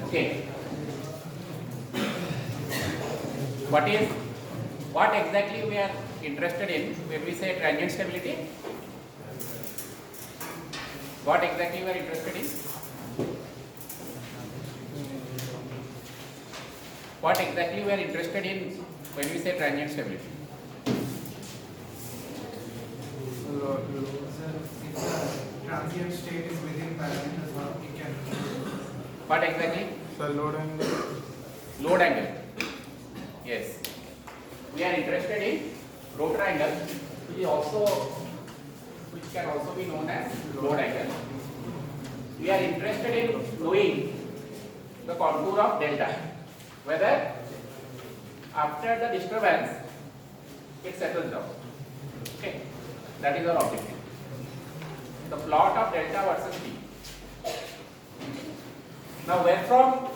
Okay. What exactly we are interested in when we say transient stability? What exactly we are interested in? What exactly we are interested in when we say transient stability? If the transient state is within parameters, we can. What exactly? The load angle. Load angle. Yes. We are interested in rotor angle, which can also be known as load angle. We are interested in knowing the contour of delta, whether after the disturbance it settles down. Okay, that is our objective. The plot of delta versus T. Now, where from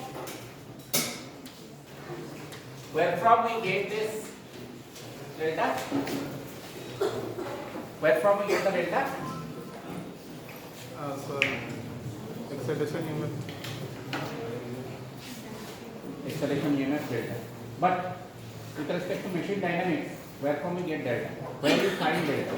we get this delta? Where from we get the delta? So excitation EMF. Acceleration EMF delta. But with respect to machine dynamics, where from we get delta? Where we find delta?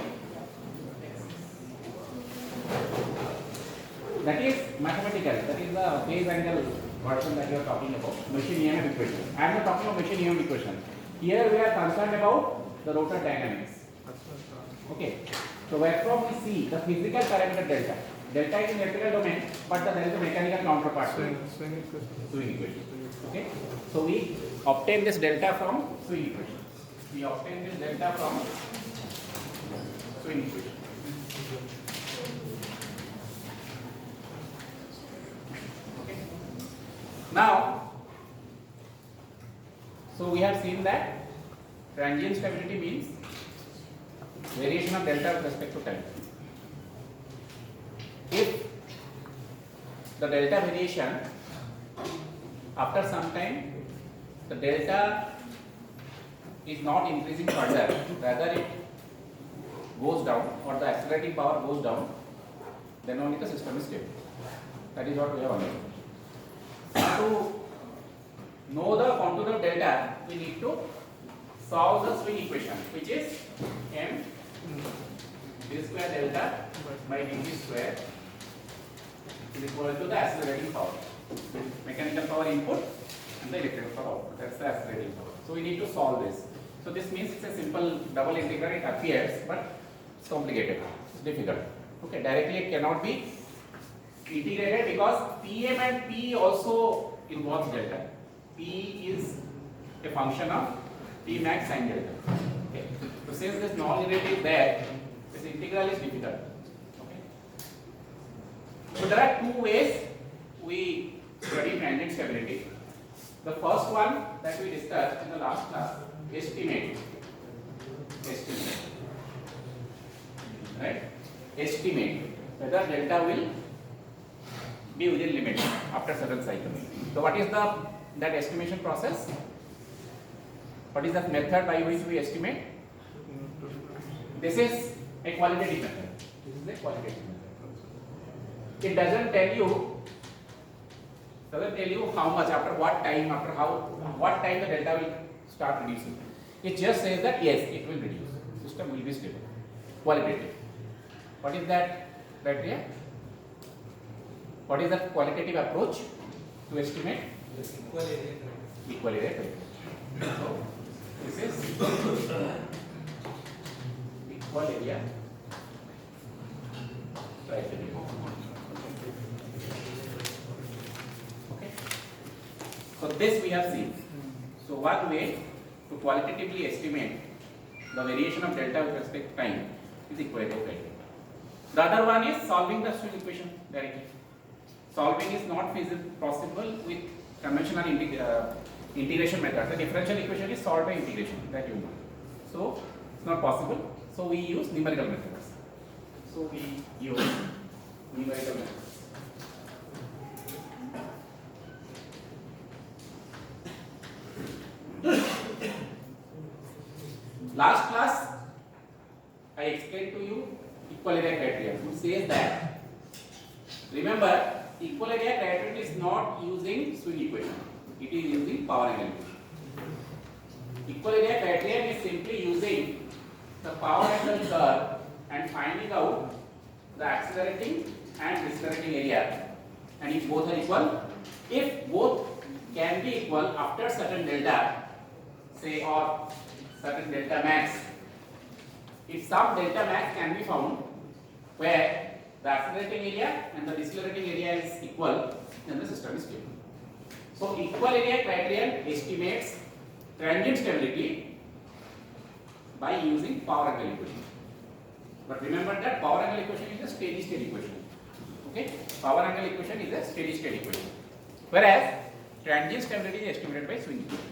That is mathematical. That is the phase angle version that you are talking about. Machine EMF equation. I am not talking about machine EMF equation. Here we are concerned about the rotor dynamics. Okay. So where from we see the physical parameter delta. Delta is in electrical domain, but there is a mechanical counterpart. Swing equation. Swing equation. Okay. So we obtain this delta from swing equation. We obtain this delta from swing equation. Okay. Now, so we have seen that transient stability means variation of delta with respect to time. If the delta variation after some time the delta is not increasing further, rather it goes down or the accelerating power goes down, then only the system is stable. That is what we have understood. To know the contour of delta, we need to solve the swing equation, which is m d square delta by dt square is equal to the accelerating power, mechanical power input and the electrical power output. That's the accelerating power. So we need to solve this. So this means it's a simple double integral. It appears, but it's complicated. It's difficult. Okay, directly it cannot be integrated because Pm and P also involves delta. P is a function of P max sin delta. Okay. So since this non-negative is there, this integral is difficult. Okay. So there are two ways we study transient stability. The first one that we discussed in the last class, estimate. Right? Estimate whether delta will be within limit after certain cycles. So what is that estimation process? What is the method by which we estimate? This is a qualitative method. It doesn't tell you how much, after what time, what time the delta will start reducing. It just says that yes, it will reduce. System will be stable. Qualitative. What is that criteria? What is the qualitative approach to estimate? Equal area criteria. So this is equal area criteria. Okay. So this we have seen. So one way to qualitatively estimate the variation of delta with respect to time is equalative criteria. The other one is solving the swing equation directly. Solving is not possible with conventional integration method. The differential equation is solved by integration, that you know. So it's not possible. So we use numerical methods. Last class I explained to you equal area criterion, which says that, remember, equal area criterion is not using swing equation, it is using power angle equation. Equal area criterion is simply using the power angle curve and finding out the accelerating and decelerating area, and if both are equal, if both can be equal after certain delta, say, or certain delta max, if some delta max can be found where the accelerating area and the decelerating area is equal, then the system is stable. So equal area criterion estimates transient stability by using power angle equation. But remember that power angle equation is a steady state equation. Okay, power angle equation is a steady state equation, whereas transient stability is estimated by swing equation.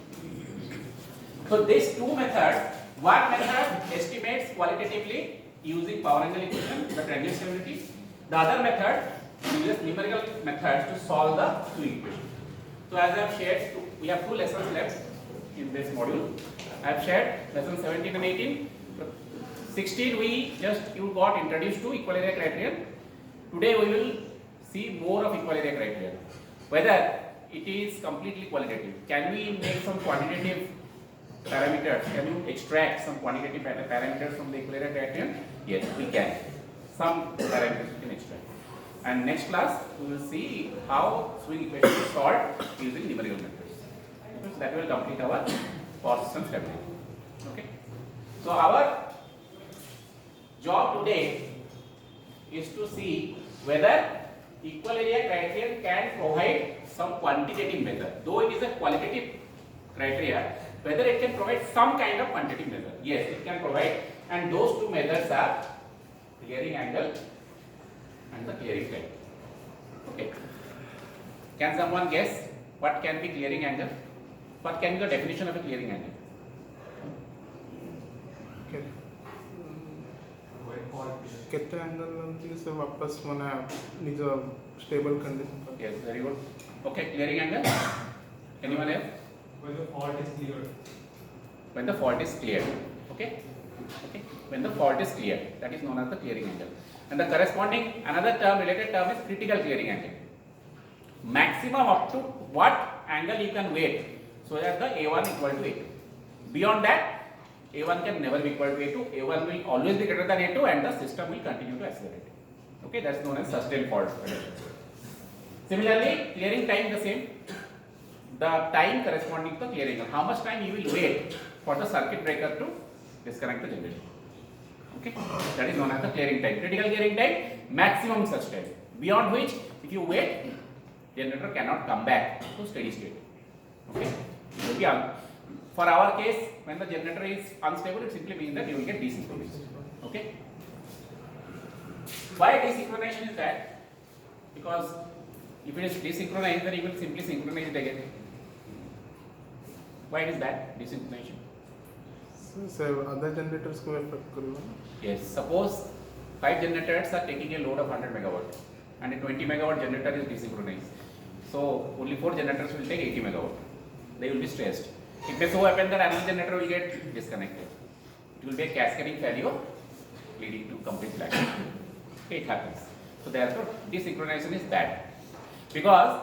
So these two methods, one method estimates qualitatively using power angle equation the transient stability. The other method uses numerical methods to solve the swing equation. So as I have shared, we have two lessons left in this module. I have shared lesson 17 and 18. 16 you got introduced to equal area criterion. Today we will see more of equal area criterion. Whether it is completely qualitative. Can we make some quantitative parameters? Can you extract some quantitative parameters from the equal area criterion? Yes, we can. Some parameters we can extract. And next class we will see how swing equation is solved using numerical methods. So that will complete our power system stability. Okay. So our job today is to see whether equal area criterion can provide some quantitative method. Though it is a qualitative criteria, whether it can provide some kind of quantitative method. Yes, it can provide, and those two methods are clearing angle and the clearing time. Okay. Can someone guess what can be clearing angle? What can be the definition of a clearing angle? Okay. केते angle से वापस मने निज stable condition. Yes, very good. Okay, clearing angle. Anyone else? When the fault is cleared. When the fault is cleared. Okay. Okay. When the fault is cleared, that is known as the clearing angle. And the corresponding another term, related term, is critical clearing angle. Maximum up to what angle you can wait so that the A1 equal to A2. Beyond that, A1 can never be equal to A2. A1 will always be greater than A2, and the system will continue to accelerate. Okay, that's known as sustained fault. Similarly, clearing time the same. The time corresponding to the clearing. How much time you will wait for the circuit breaker to disconnect the generator. Okay, that is known as the clearing time. Critical clearing time, maximum such time. Beyond which, if you wait, generator cannot come back to steady state. Okay, for our case, when the generator is unstable, it simply means that you will get desynchronized. Okay. Why desynchronization is that? Because if it is desynchronized, then you will simply synchronize it again. Why is that desynchronization? So other generators को affect करेगा. Yes. Suppose 5 generators are taking a load of 100 megawatt, and a 20 megawatt generator is desynchronized. So only 4 generators will take 80 megawatt. They will be stressed. It may so happen that another generator will get disconnected. It will be a cascading failure leading to complete blackout. Okay, it happens. So therefore, desynchronization is bad. Because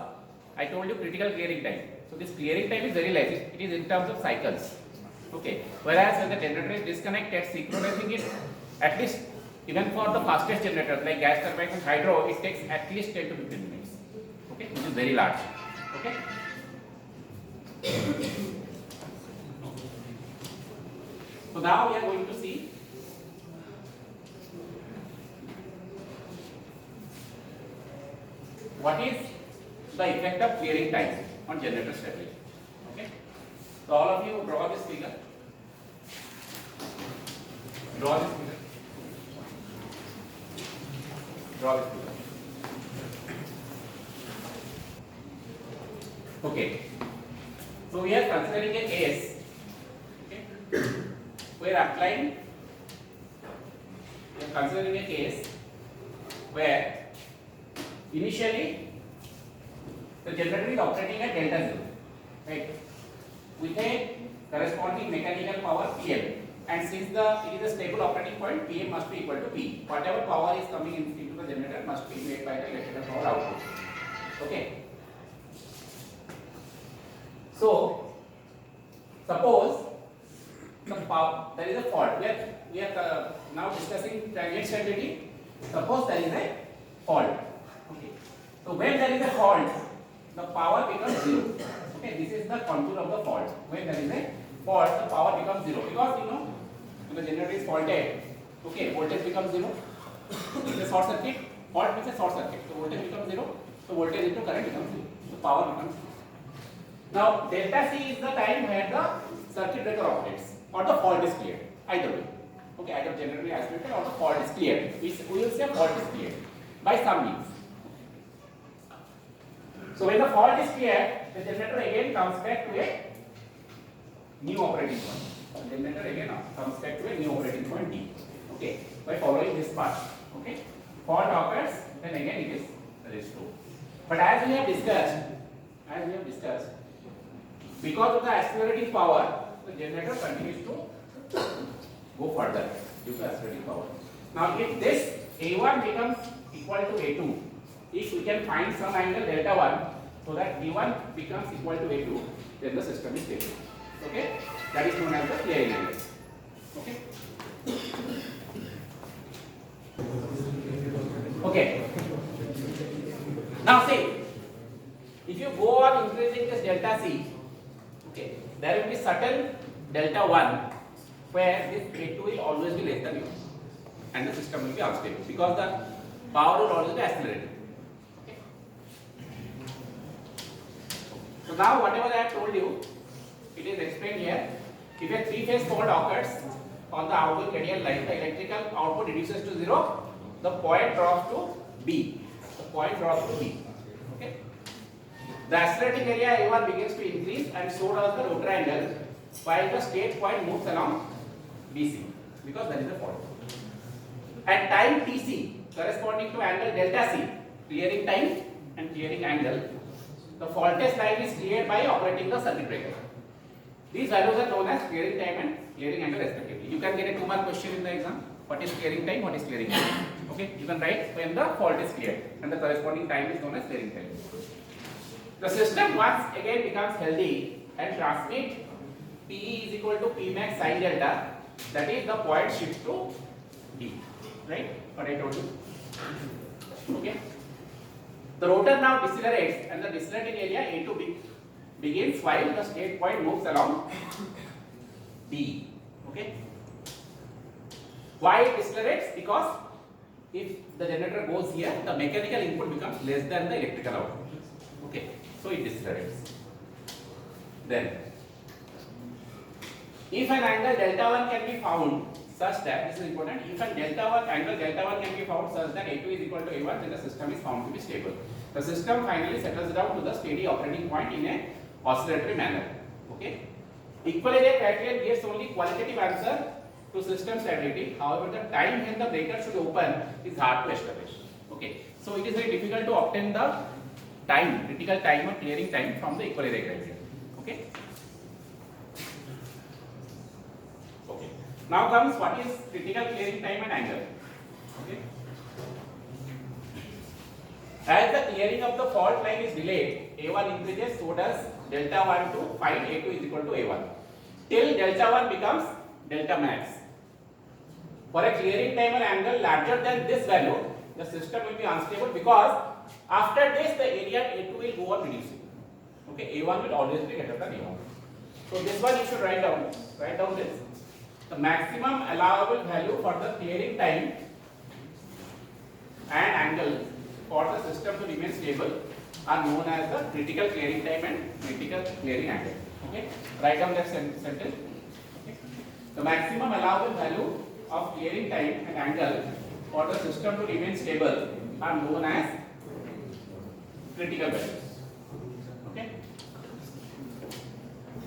I told you critical clearing time. So this clearing time is very less. It is in terms of cycles. Okay. Whereas when the generator is disconnected, synchronizing it, at least even for the fastest generators like gas turbines and hydro, it takes at least 10 to 15 minutes. Okay, which is very large. Okay. So now we are going to see what is the effect of clearing time on generator stability. Okay. So all of you draw this figure. Draw this figure. Draw this figure. Okay. So we are considering a case. Okay. We are applying. We are considering a case where initially the generator is operating at delta zero, right? With a corresponding mechanical power PL. and since it is a stable operating point, PM must be equal to P. Whatever power is coming into the generator must be made by the electrical power output. Okay. So suppose the power, there is a fault. We are now discussing transient stability. Suppose there is a fault. Okay. So when there is a fault, the power becomes 0. Okay. This is the contour of the fault. When there is a fault, the power becomes 0 because when the generator is faulted, okay, voltage becomes 0. It's a short circuit. Fault means a short circuit. So voltage becomes 0. So voltage into current becomes 0. So power becomes 0. Now delta C is the time where the circuit breaker operates or the fault is cleared. Either way. Okay, either generally isolated or the fault is cleared. We will say fault is cleared by some means. So when the fault is cleared, the generator again comes back to a new operating point. The generator again comes back to a new operating point D. Okay, by following this path. Okay, fault occurs, then again it is restored. But as we have discussed, because of the accelerating power, the generator continues to go further due to accelerating power. Now, if this A1 becomes equal to A2, if we can find some angle delta 1 so that B1 becomes equal to A2, then the system is stable. Okay, that is known as the clearing angle. Okay. Okay. Now see, if you go on increasing this delta C, okay, there will be certain delta 1 where this A2 will always be less than U and the system will be unstable because the power will always be accelerated. Okay. So now whatever I have told you, it is explained here. If a three-phase fault occurs on the outgoing radial line, the electrical output reduces to 0, the point drops to B. Okay. The accelerating area A1 begins to increase and so does the rotor angle while the state point moves along BC because there is a fault. At time TC corresponding to angle delta C, clearing time and clearing angle, the faultless line is cleared by operating the circuit breaker. These values are known as clearing time and clearing angle respectively. You can get a 2-mark question in the exam. What is clearing time? What is clearing angle? Okay, you can write when the fault is cleared and the corresponding time is known as clearing time. The system once again becomes healthy and transmit PE is equal to P max sin delta, that is the point shift to D. Right? What I told you. Okay. The rotor now decelerates and the decelerating area A2 begins while the state point moves along D. Okay. Why it decelerates? Because if the generator goes here, the mechanical input becomes less than the electrical output. Okay. So it decelerates. Then, if an angle delta 1 can be found such that, this is important, if an angle delta 1 can be found such that A2 is equal to A1, then the system is found to be stable. The system finally settles down to the steady operating point in a oscillatory manner. Okay. Equilibrium criterion gives only qualitative answer to system stability. However, the time when the breaker should open is hard to establish. Okay. So it is very difficult to obtain the time, critical time or clearing time from the equilibrium criterion. Okay. Okay. Now comes what is critical clearing time and angle. Okay. As the clearing of the fault line is delayed, A1 increases, so does delta 1 to find A2 is equal to A1. Till delta 1 becomes delta max. For a clearing time or angle larger than this value, the system will be unstable because after this the area A2 will go on reducing. Okay, A1 will always be greater than A1. So this one you should write down. Write down this. The maximum allowable value for the clearing time and angle for the system to remain stable are known as the critical clearing time and critical clearing angle. Okay, write down that sentence. Okay. The maximum allowable value of clearing time and angle for the system to remain stable are known as critical values. Okay.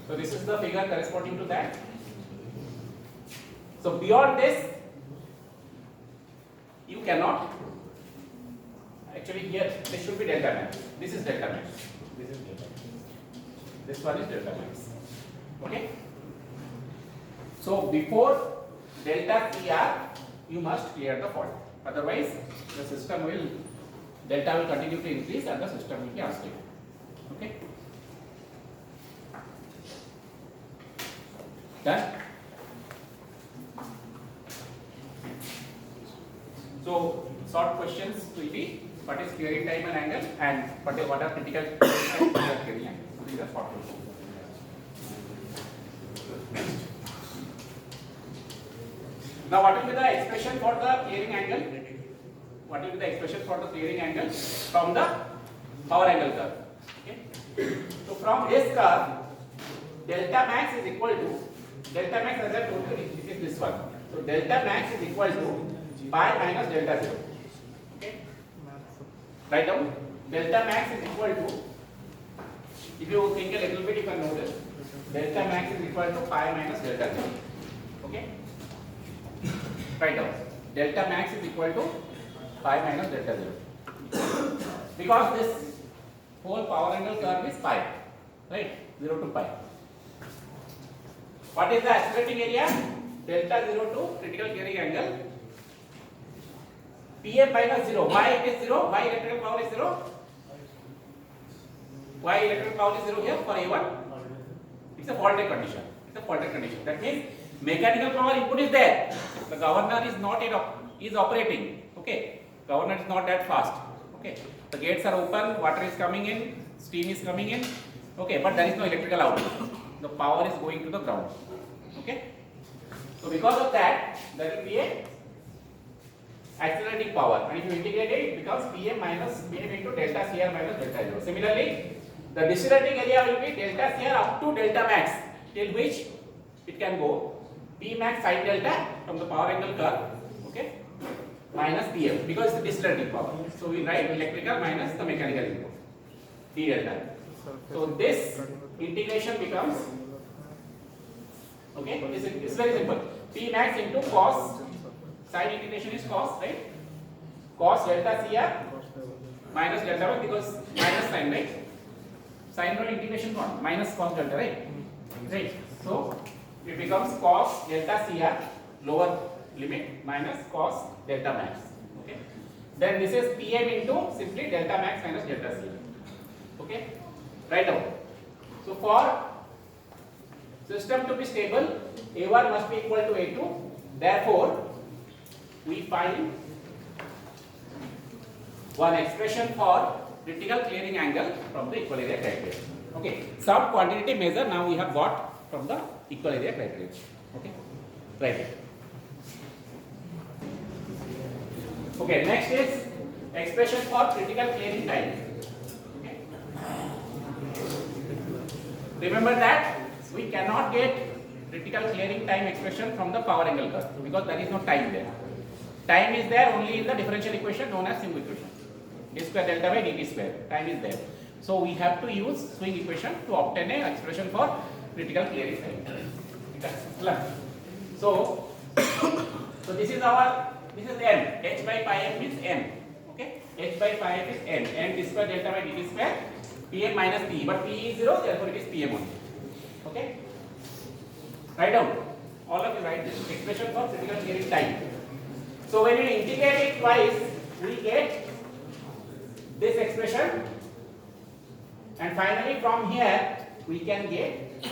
So this is the figure corresponding to that. So beyond this, you cannot. Actually, here this should be delta max. This is delta max. This is delta max. This one is delta max. Okay. So before delta CR, you must clear the fault. Otherwise, the system will delta will continue to increase and the system will be unstable. Okay. Done. So short questions will be what is clearing time and angle and what are critical clearing time and clearing angle. So these are short questions. Now what will be the expression for the clearing angle? What will be the expression for the clearing angle from the power angle curve? Okay. So from this curve, delta max is equal to delta max, as I told you, this is this one. So delta max is equal to pi minus delta 0. Okay. Write down. Delta max is equal to, if you think a little bit, you can notice, delta max is equal to pi minus delta 0. Okay. Write down. Delta max is equal to pi minus delta 0. Because this whole power angle curve is pi, right? 0 to pi. What is the accelerating area? Delta 0 to critical clearing angle. PM minus 0. Why it is 0? Why electrical power is 0? Why electrical power is 0 here for A1? It's a faulted condition. It's a faulted condition. That means mechanical power input is there. The governor is not is operating. Okay. Governor is not that fast. Okay. The gates are open, water is coming in, steam is coming in. Okay, but there is no electrical output. The power is going to the ground. Okay. So because of that, there will be a accelerating power, and if you integrate it, it becomes PM minus PM into delta CR minus delta 0. Similarly, the decelerating area will be delta CR up to delta max, till which it can go P max sine delta from the power angle curve, okay, minus PM, because it's the decelerating power. So we write electrical minus the mechanical input, D delta. So this integration becomes, okay, it's very simple. P max into cos, sine integration is cos, right? Cos delta CR minus delta 1, because minus sine, right? Sine rho integration what? Minus cos delta, right? Right. So it becomes cos delta CR lower limit minus cos delta max. Okay. Then this is PM into simply delta max minus delta CR. Okay. Write down. So for system to be stable, A1 must be equal to A2. Therefore, we find one expression for critical clearing angle from the equal area criteria. Okay. Some quantitative measure now we have got from the equal area criteria. Okay. Right. Okay. Next is expression for critical clearing time. Okay. Remember that we cannot get critical clearing time expression from the power angle curve because there is no time there. Time is there only in the differential equation known as swing equation. D square delta by dt square. Time is there. So we have to use swing equation to obtain an expression for critical clearing time. So this is n. H by pi m is n. Okay. H by pi m is n. N d square delta by dt square. Pm minus P. But P is 0, therefore it is Pm only. Okay. Write down. All of you write this expression for critical clearing time. So when you integrate it twice, we get this expression, and finally from here we can get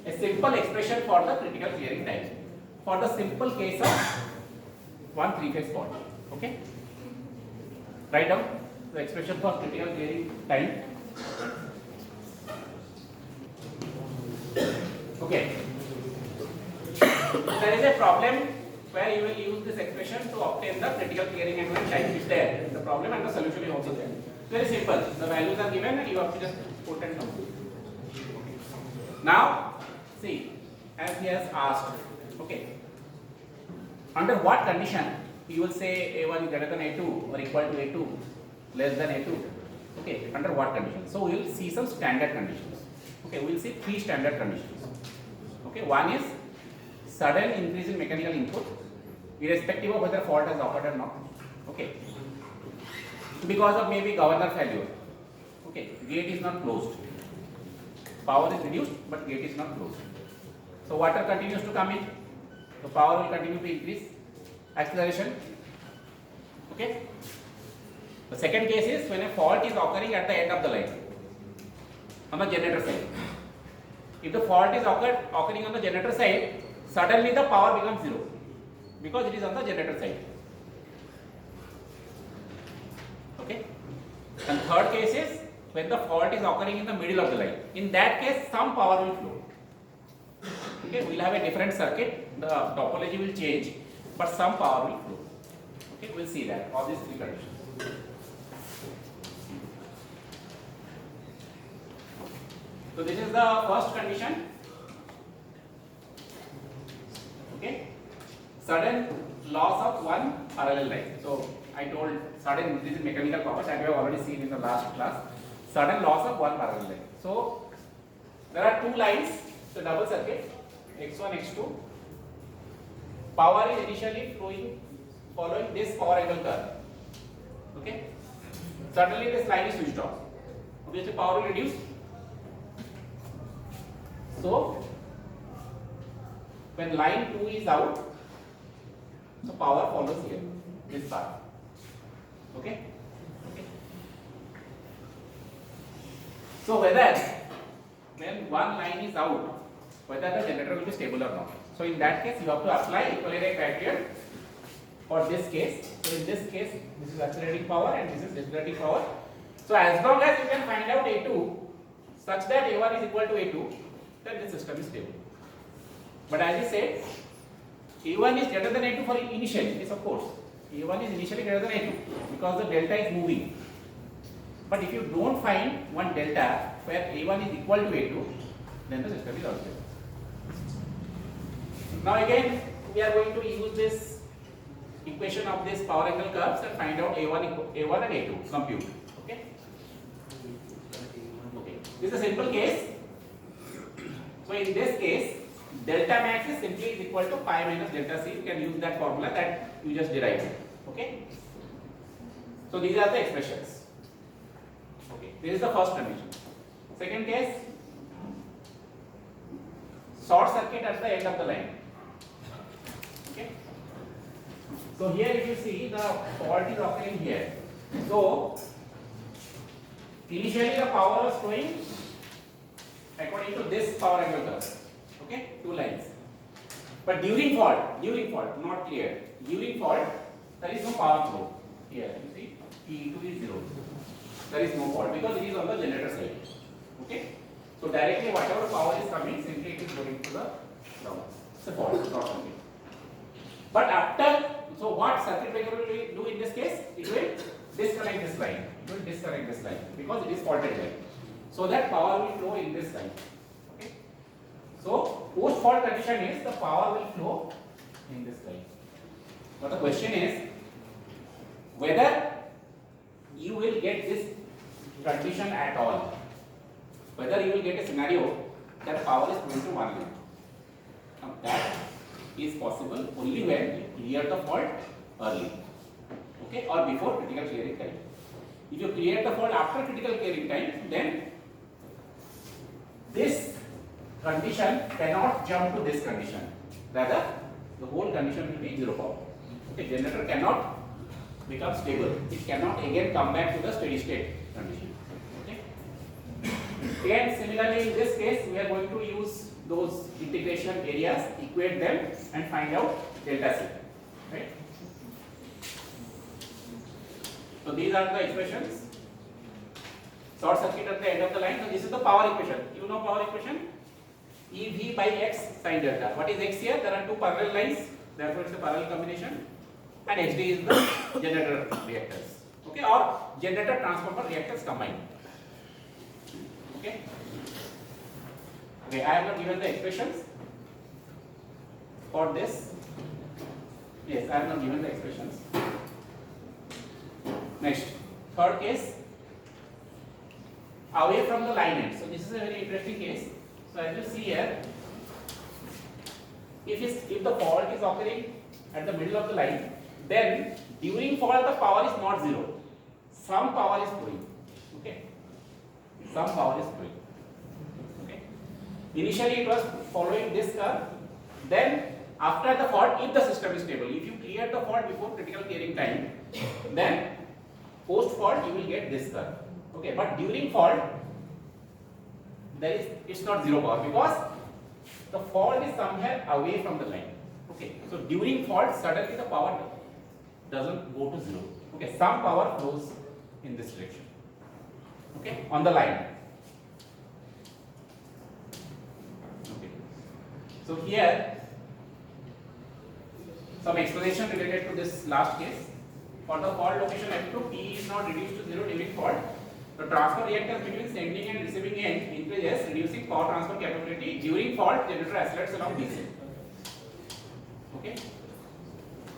a simple expression for the critical clearing time for the simple case of one three-phase fault. Okay. Write down the expression for critical clearing time. Okay. There is a problem where you will use this expression to obtain the critical clearing angle time. Is there the problem and the solution is also there. Very simple. The values are given and you have to just put and number. Now, see, as he has asked, okay, under what condition you will say A1 is greater than A2 or equal to A2, less than A2? Okay, under what condition? So we will see some standard conditions. Okay, we will see three standard conditions. Okay, one is sudden increase in mechanical input, irrespective of whether fault has occurred or not. Okay, because of maybe governor failure. Okay, gate is not closed. Power is reduced, but gate is not closed. So water continues to come in. the power will continue to increase. Acceleration. Okay. The second case is when a fault is occurring at the end of the line on the generator side. If the fault is occurring on the generator side, suddenly the power becomes 0 because it is on the generator side. Okay. And third case is when the fault is occurring in the middle of the line. In that case, some power will flow. Okay, we will have a different circuit. The topology will change, but some power will flow. Okay, we will see that all these three conditions. So this is the first condition. Okay, sudden loss of one parallel line. So I told sudden, this is mechanical power that we have already seen in the last class. Sudden loss of one parallel line. So there are two lines, the double circuit, x1, x2. Power is initially flowing following this power angle curve. Okay. Suddenly this line is switched off. Obviously power will reduce. So when line 2 is out, so power follows here, this path. Okay. So whether when one line is out, whether the generator will be stable or not. So in that case, you have to apply equilibrium criterion for this case. So in this case, this is accelerating power and this is decelerating power. So as long as you can find out A2 such that A1 is equal to A2, then the system is stable. But as we said, A1 is greater than A2 for initially, yes of course. A1 is initially greater than A2 because the delta is moving. But if you don't find one delta where A1 is equal to A2, then the system is unstable. Now again, we are going to use this equation of this power angle curves and find out A1 and A2, compute. Okay. This is a simple case. So in this case, delta max is simply is equal to pi minus delta c. You can use that formula that you just derived. Okay. So these are the expressions. Okay. This is the first condition. Second case, short circuit at the end of the line. Okay. So here if you see the fault is occurring here. So initially the power was flowing according to this power angle curve. Okay, two lines. But during fault, not clear. During fault, there is no power flow. Here you see P2 is 0. There is no fault because it is on the generator side. Okay. So directly whatever power is coming, simply it is going to the ground. It's a fault, short circuit. But after, so what circuit breaker will do in this case? It will disconnect this line. It will disconnect this line because it is faulted line. So that power will flow in this line. Okay. So post fault condition is the power will flow in this line. But the question is whether you will get this condition at all. Whether you will get a scenario that power is flowing to one line. Now that is possible only when you clear the fault early. Okay, or before critical clearing time. If you clear the fault after critical clearing time, then this condition cannot jump to this condition. Rather, the whole condition will be 0 power. Okay, generator cannot become stable. It cannot again come back to the steady state condition. Okay. Again, similarly, in this case, we are going to use those integration areas, equate them, and find out delta C. Right. So these are the expressions. Short circuit at the end of the line. So this is the power equation. You know power equation? EV by X sin delta. What is X here? There are two parallel lines. Therefore, it's a parallel combination. And XD is the generator reactors. Okay, or generator transformer reactors combined. Okay. Okay, I have not given the expressions for this. Yes, I have not given the expressions. Next, third case, away from the line end. So this is a very interesting case. So as you see here, if the fault is occurring at the middle of the line, then during fault the power is not 0. Some power is flowing. Okay. Some power is flowing. Okay. Initially it was following this curve. Then after the fault, if the system is stable, if you clear the fault before critical clearing time, then post fault you will get this curve. Okay, but during fault, it's not zero power because the fault is somewhere away from the line. Okay, so during fault, suddenly the power doesn't go to zero. Okay, some power flows in this direction. Okay, on the line. Okay, so here some explanation related to this last case. For the fault location F2, P is not reduced to zero during fault. The transfer reactance between sending and receiving end increases, reducing power transfer capability. During fault, generator accelerates along BC. Okay,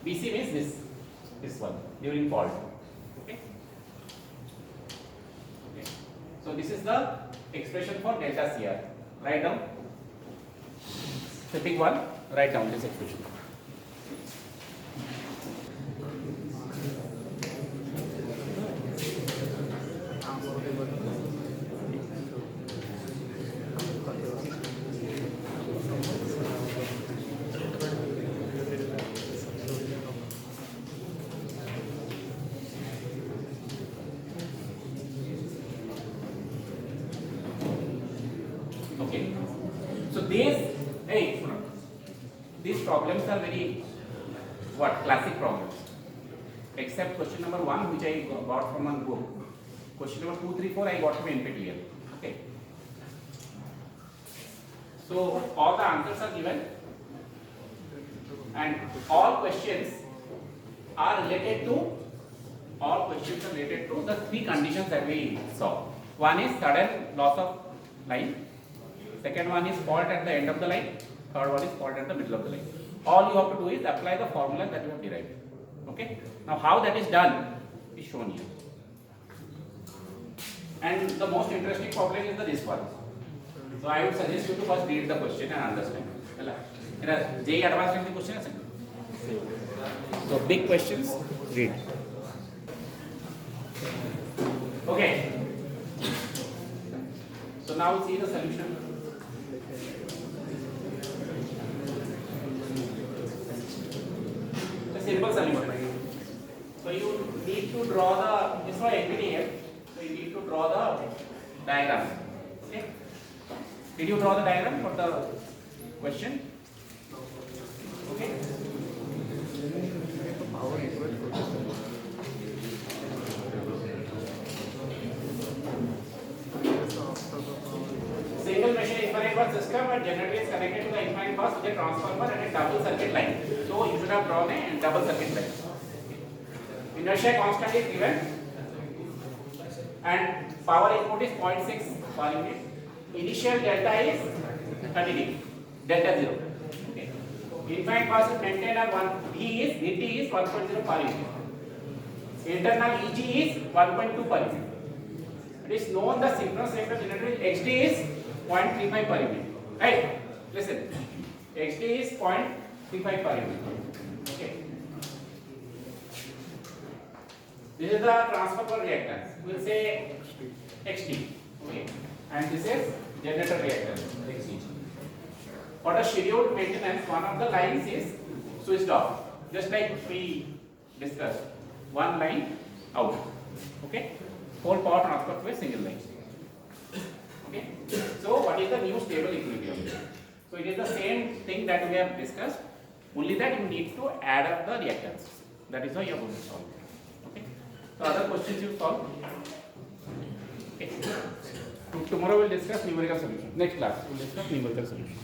BC means this one during fault. Okay. Okay. So this is the expression for delta CR. Write down. So pick one. Write down this expression. Okay, so these problems are very classic problems, except question number 1 which I got from one book. Question number 2, 3, 4 I got from NPTEL. Okay, so all the answers are given and all questions are related to the 3 conditions that we saw. One is sudden loss of line. Second one is fault at the end of the line. Third one is fault at the middle of the line. All you have to do is apply the formula that you have derived. Okay. Now how that is done is shown here. And the most interesting problem is this one. So I would suggest you to first read the question and understand. JEE advanced question. So big questions, read. Okay. So now see the solution. Simple solution. So you need to draw the, this was NPTEL, so you need to draw the diagram. Okay. Did you draw the diagram for the question? Okay. Single machine infinite bus system and generator is connected to the infinite bus with a transformer and a double circuit line. So you should have drawn a double circuit line. Inertia constant is given and power input is 0.6 per unit. Initial delta is 30 degree, delta 0. Okay. Infinite bus is maintained at 1, Vt is 1.0 per unit. Internal Eg is 1.2 per unit. It is known the synchronous reactor generator XD is 0.35 per unit. Right? Listen. XD is 0.35 per unit. Okay. This is the transfer per reactance. We will say XD. Okay. And this is generator reactance. XG. For the scheduled maintenance, one of the lines is switched off. Just like we discussed. One line out. Okay. Whole power transfer to a single line. Okay. So what is the new stable equilibrium? So it is the same thing that we have discussed, only that you need to add up the reactance. That is how you are going to solve. Okay. So other questions you solve. Okay. Tomorrow we will discuss numerical solution. Next class we will discuss numerical solution.